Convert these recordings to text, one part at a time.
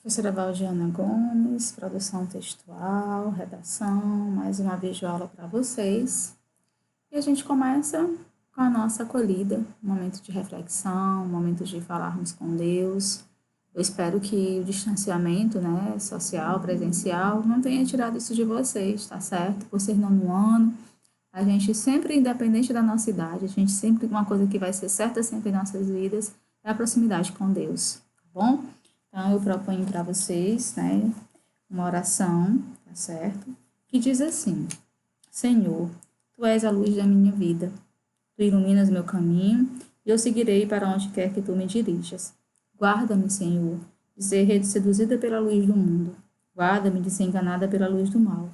Professora Valdiana Gomes, produção textual, redação, mais uma videoaula para vocês. E a gente começa com a nossa acolhida, um momento de reflexão, um momento de falarmos com Deus. Eu espero que o distanciamento, social, presencial, não tenha tirado isso de vocês, tá certo? Por ser nono ano, a gente sempre, independente da nossa idade, a gente sempre, uma coisa que vai ser certa sempre em nossas vidas, é a proximidade com Deus, tá bom? Então, eu proponho para vocês, uma oração, tá certo? Que diz assim: Senhor, Tu és a luz da minha vida, Tu iluminas meu caminho e eu seguirei para onde quer que Tu me dirijas. Guarda-me, Senhor, de ser seduzida pela luz do mundo. Guarda-me de ser enganada pela luz do mal.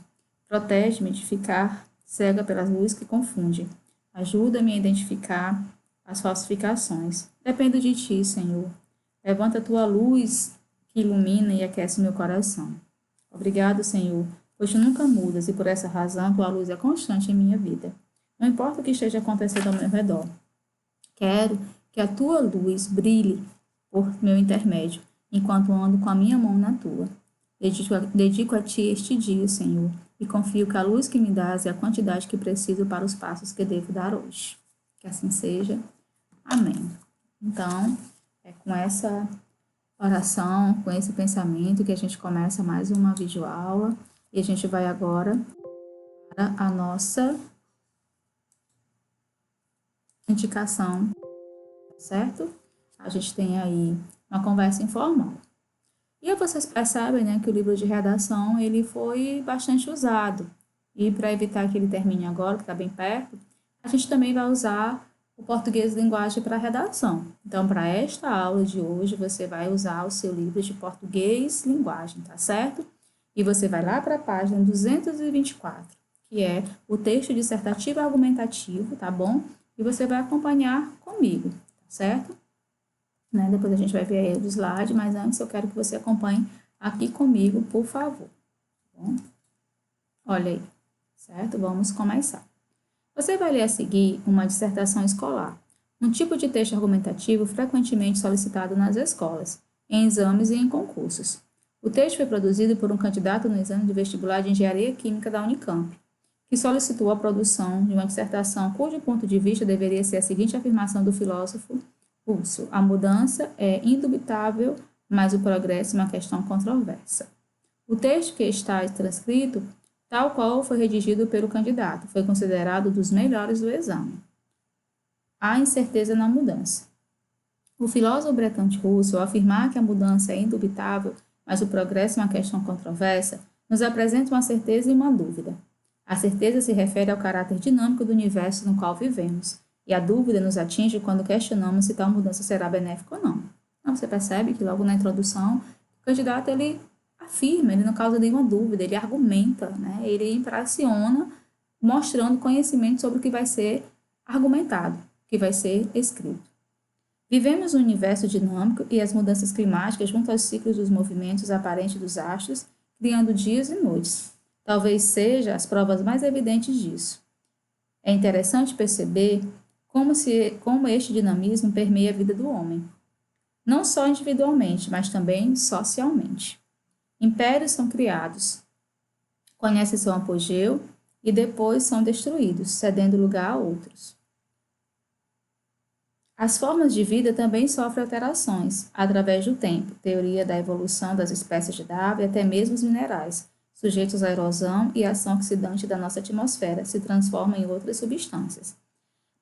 Protege-me de ficar cega pelas luzes que confundem. Ajuda-me a identificar as falsificações. Dependo de Ti, Senhor. Levanta a Tua luz que ilumina e aquece meu coração. Obrigado, Senhor, pois Tu nunca mudas e por essa razão Tua luz é constante em minha vida. Não importa o que esteja acontecendo ao meu redor. Quero que a Tua luz brilhe por meu intermédio, enquanto ando com a minha mão na Tua. Dedico a Ti este dia, Senhor, e confio que a luz que me dás é a quantidade que preciso para os passos que devo dar hoje. Que assim seja. Amém. Então, é com essa oração, com esse pensamento que a gente começa mais uma videoaula e a gente vai agora para a nossa indicação, certo? A gente tem aí uma conversa informal. E vocês percebem, que o livro de redação ele foi bastante usado. E para evitar que ele termine agora, que está bem perto, a gente também vai usar o português linguagem para redação. Então, para esta aula de hoje, você vai usar o seu livro de português linguagem, tá certo? E você vai lá para a página 224, que é o texto dissertativo argumentativo, tá bom? E você vai acompanhar comigo, tá certo? Depois a gente vai ver aí o slide, mas antes eu quero que você acompanhe aqui comigo, por favor. Tá bom? Olha aí, certo? Vamos começar. Você vai ler a seguir uma dissertação escolar, um tipo de texto argumentativo frequentemente solicitado nas escolas, em exames e em concursos. O texto foi produzido por um candidato no exame de vestibular de Engenharia Química da Unicamp, que solicitou a produção de uma dissertação cujo ponto de vista deveria ser a seguinte afirmação do filósofo russo: a mudança é indubitável, mas o progresso é uma questão controversa. O texto que está transcrito, tal qual foi redigido pelo candidato, foi considerado dos melhores do exame. Há incerteza na mudança. O filósofo bretante russo, ao afirmar que a mudança é indubitável, mas o progresso é uma questão controversa, nos apresenta uma certeza e uma dúvida. A certeza se refere ao caráter dinâmico do universo no qual vivemos, e a dúvida nos atinge quando questionamos se tal mudança será benéfica ou não. Então, você percebe que logo na introdução, o candidato ele afirma, ele não causa nenhuma dúvida, ele argumenta, ele impressiona, mostrando conhecimento sobre o que vai ser argumentado, o que vai ser escrito. Vivemos um universo dinâmico e as mudanças climáticas junto aos ciclos dos movimentos aparentes dos astros, criando dias e noites. Talvez seja as provas mais evidentes disso. É interessante perceber como este dinamismo permeia a vida do homem, não só individualmente, mas também socialmente. Impérios são criados, conhecem seu apogeu e depois são destruídos, cedendo lugar a outros. As formas de vida também sofrem alterações através do tempo, teoria da evolução das espécies de árvore e até mesmo os minerais, sujeitos à erosão e à ação oxidante da nossa atmosfera, se transformam em outras substâncias.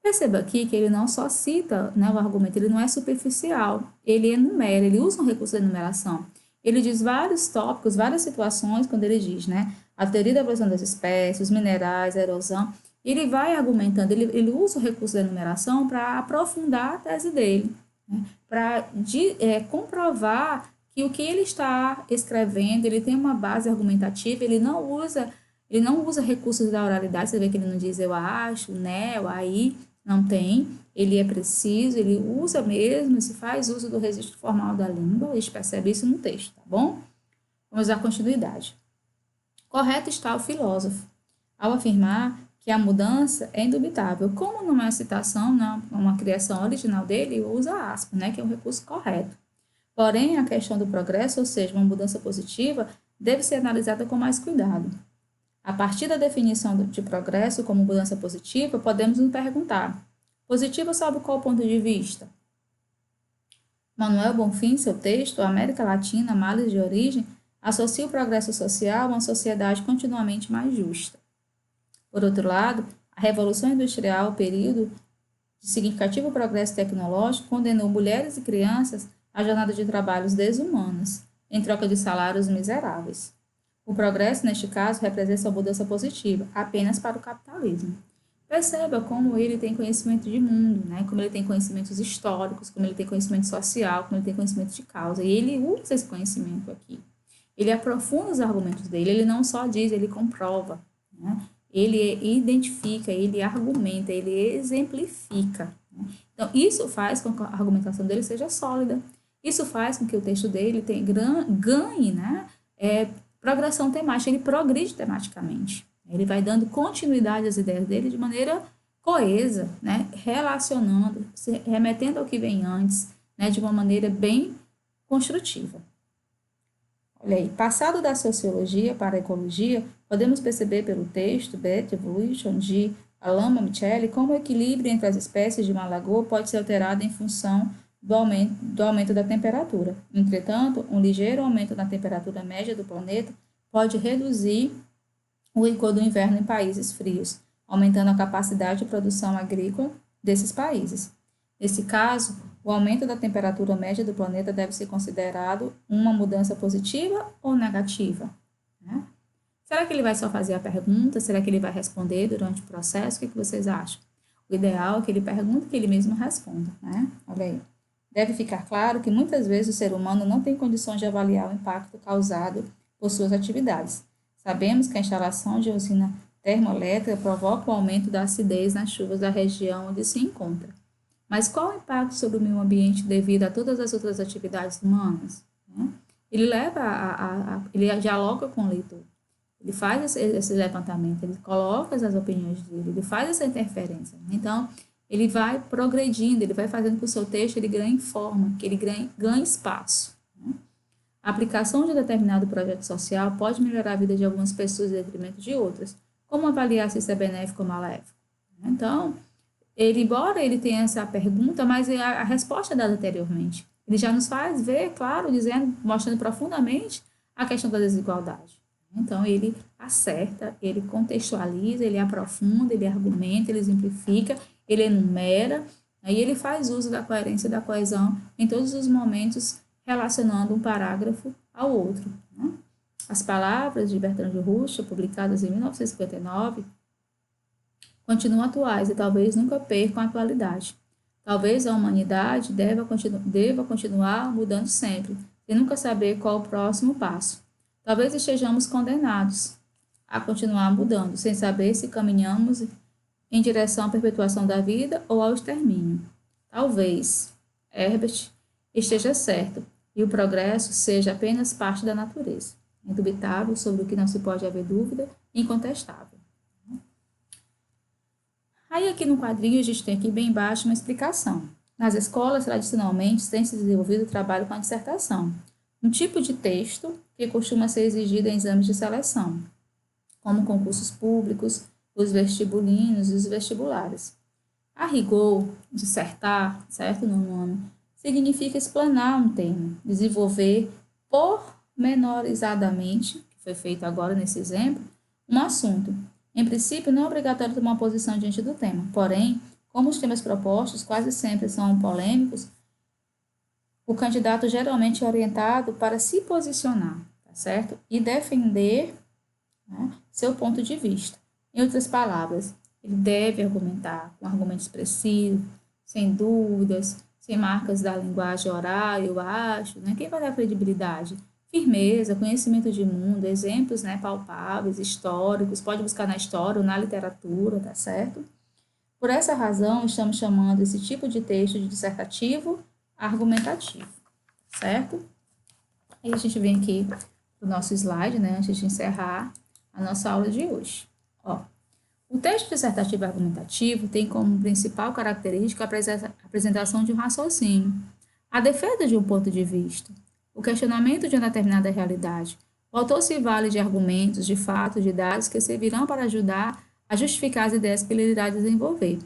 Perceba aqui que ele não só cita o argumento, ele não é superficial, ele enumera, ele usa um recurso de enumeração. Ele diz vários tópicos, várias situações, quando ele diz, a teoria da evolução das espécies, os minerais, a erosão, ele vai argumentando, ele usa o recurso da enumeração para aprofundar a tese dele, para comprovar que o que ele está escrevendo, ele tem uma base argumentativa, ele não usa recursos da oralidade, você vê que ele não diz eu acho, eu aí, não tem, ele é preciso, ele usa mesmo, se faz uso do registro formal da língua, a gente percebe isso no texto, tá bom? Vamos dar continuidade. Correto está o filósofo, ao afirmar que a mudança é indubitável. Como numa citação, uma criação original dele, usa aspas, que é um recurso correto. Porém, a questão do progresso, ou seja, uma mudança positiva, deve ser analisada com mais cuidado. A partir da definição de progresso como mudança positiva, podemos nos perguntar: positiva sob qual ponto de vista? Manuel Bonfim, seu texto, América Latina, Males de Origem, associa o progresso social a uma sociedade continuamente mais justa. Por outro lado, a Revolução Industrial, período de significativo progresso tecnológico, condenou mulheres e crianças a jornadas de trabalhos desumanas, em troca de salários miseráveis. O progresso, neste caso, representa uma mudança positiva, apenas para o capitalismo. Perceba como ele tem conhecimento de mundo, né? Como ele tem conhecimentos históricos, como ele tem conhecimento social, como ele tem conhecimento de causa. E ele usa esse conhecimento aqui. Ele aprofunda os argumentos dele, ele não só diz, ele comprova, né? Ele identifica, ele argumenta, ele exemplifica. Né? Então, isso faz com que a argumentação dele seja sólida. Isso faz com que o texto dele ganhe, né? Progressão temática, ele progride tematicamente. Ele vai dando continuidade às ideias dele de maneira coesa, né? Relacionando, se remetendo ao que vem antes, né? De uma maneira bem construtiva. Olha aí, passado da sociologia para a ecologia, podemos perceber pelo texto Beth Evolution de Alama Micheli como o equilíbrio entre as espécies de uma lagoa pode ser alterado em função do aumento da temperatura. Entretanto, um ligeiro aumento na temperatura média do planeta pode reduzir o rigor do inverno em países frios, aumentando a capacidade de produção agrícola desses países. Nesse caso, o aumento da temperatura média do planeta deve ser considerado uma mudança positiva ou negativa? Né? Será que ele vai só fazer a pergunta? Será que ele vai responder durante o processo? O que vocês acham? O ideal é que ele pergunte e que ele mesmo responda. Né? Olha aí. Deve ficar claro que muitas vezes o ser humano não tem condições de avaliar o impacto causado por suas atividades. Sabemos que a instalação de usina termoelétrica provoca o aumento da acidez nas chuvas da região onde se encontra. Mas qual o impacto sobre o meio ambiente devido a todas as outras atividades humanas? Né? Ele ele dialoga com o leitor, ele faz esse levantamento, ele coloca as opiniões dele, ele faz essa interferência. Então, ele vai progredindo, ele vai fazendo com que o seu texto ele ganhe forma, que ele ganhe espaço. Né? A aplicação de determinado projeto social pode melhorar a vida de algumas pessoas em detrimento de outras. Como avaliar se isso é benéfico ou maléfico? Então, embora ele tenha essa pergunta, mas a resposta é dada anteriormente. Ele já nos faz ver, claro, mostrando profundamente a questão da desigualdade. Então, ele acerta, ele contextualiza, ele aprofunda, ele argumenta, ele exemplifica, ele enumera, e ele faz uso da coerência e da coesão em todos os momentos, relacionando um parágrafo ao outro. Né? As palavras de Bertrand Russell, publicadas em 1959, continuam atuais e talvez nunca percam a atualidade. Talvez a humanidade deva continuar mudando sempre, e nunca saber qual o próximo passo. Talvez estejamos condenados a continuar mudando, sem saber se caminhamos em direção à perpetuação da vida ou ao extermínio. Talvez Herbert esteja certo e o progresso seja apenas parte da natureza, indubitável, sobre o que não se pode haver dúvida, incontestável. Aí aqui no quadrinho a gente tem aqui bem embaixo uma explicação. Nas escolas, tradicionalmente, tem se desenvolvido o trabalho com a dissertação, um tipo de texto que costuma ser exigido em exames de seleção, como concursos públicos, os vestibulinos e os vestibulares. A rigor, dissertar, certo, no ano, significa explanar um tema, desenvolver pormenorizadamente, que foi feito agora nesse exemplo, um assunto. Em princípio, não é obrigatório tomar uma posição diante do tema, porém, como os temas propostos quase sempre são polêmicos, o candidato geralmente é orientado para se posicionar, tá certo? E defender, né, seu ponto de vista. Em outras palavras, ele deve argumentar com argumentos precisos, sem dúvidas, sem marcas da linguagem oral, eu acho, né? Quem vai dar credibilidade? Firmeza, conhecimento de mundo, exemplos, né, palpáveis, históricos, pode buscar na história ou na literatura, tá certo? Por essa razão, estamos chamando esse tipo de texto de dissertativo argumentativo, certo? Aí a gente vem aqui para o nosso slide, né, antes de encerrar a nossa aula de hoje. Ó, o texto dissertativo argumentativo tem como principal característica a apresentação de um raciocínio, A defesa de um ponto de vista, o questionamento de uma determinada realidade. O autor se vale de argumentos, de fatos, de dados que servirão para ajudar a justificar as ideias que ele irá desenvolver.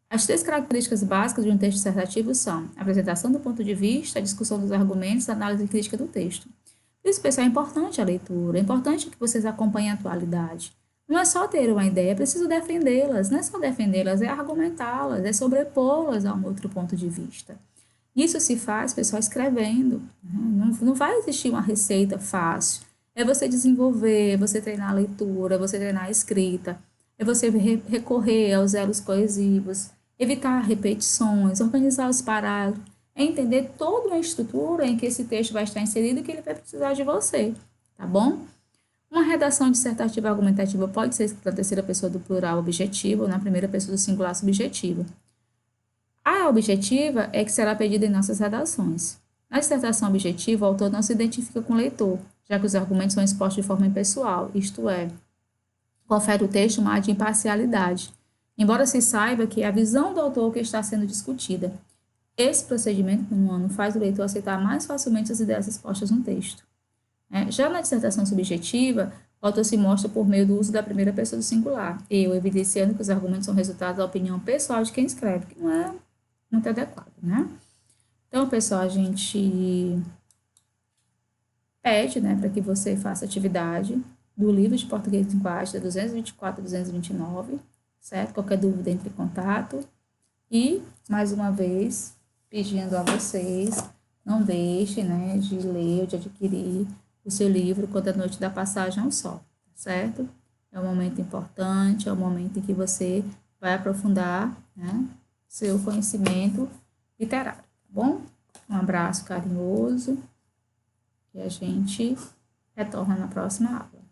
As três características básicas de um texto dissertativo são a apresentação do ponto de vista, a discussão dos argumentos, a análise crítica do texto. Por isso, pessoal, é importante a leitura, é importante que vocês acompanhem a atualidade. Não é só ter uma ideia, é preciso defendê-las. Não é só defendê-las, é argumentá-las, é sobrepô-las a um outro ponto de vista. Isso se faz, pessoal, escrevendo. Não vai existir uma receita fácil. É você desenvolver, é você treinar a leitura, é você treinar a escrita, é você recorrer aos elos coesivos, evitar repetições, organizar os parágrafos, é entender toda uma estrutura em que esse texto vai estar inserido e que ele vai precisar de você, tá bom? Uma redação dissertativa argumentativa pode ser escrita na terceira pessoa do plural objetivo ou na primeira pessoa do singular subjetivo. A objetiva é que será pedida em nossas redações. Na dissertação objetiva, o autor não se identifica com o leitor, já que os argumentos são expostos de forma impessoal, isto é, confere o texto uma ar de imparcialidade, embora se saiba que é a visão do autor que está sendo discutida. Esse procedimento, no ano, faz o leitor aceitar mais facilmente as ideias expostas no texto. Já na dissertação subjetiva, o autor se mostra por meio do uso da primeira pessoa do singular, eu, evidenciando que os argumentos são resultado da opinião pessoal de quem escreve, que não é muito adequado, né? Então, pessoal, a gente pede, né, para que você faça atividade do livro de português de linguagem, da 224 a 229, certo? Qualquer dúvida, entre em contato. E, mais uma vez, pedindo a vocês, não deixem, né, de ler ou de adquirir o seu livro quando a noite da passagem ao sol, certo? É um momento importante, é um momento em que você vai aprofundar, né, seu conhecimento literário, tá bom? Um abraço carinhoso e a gente retorna na próxima aula.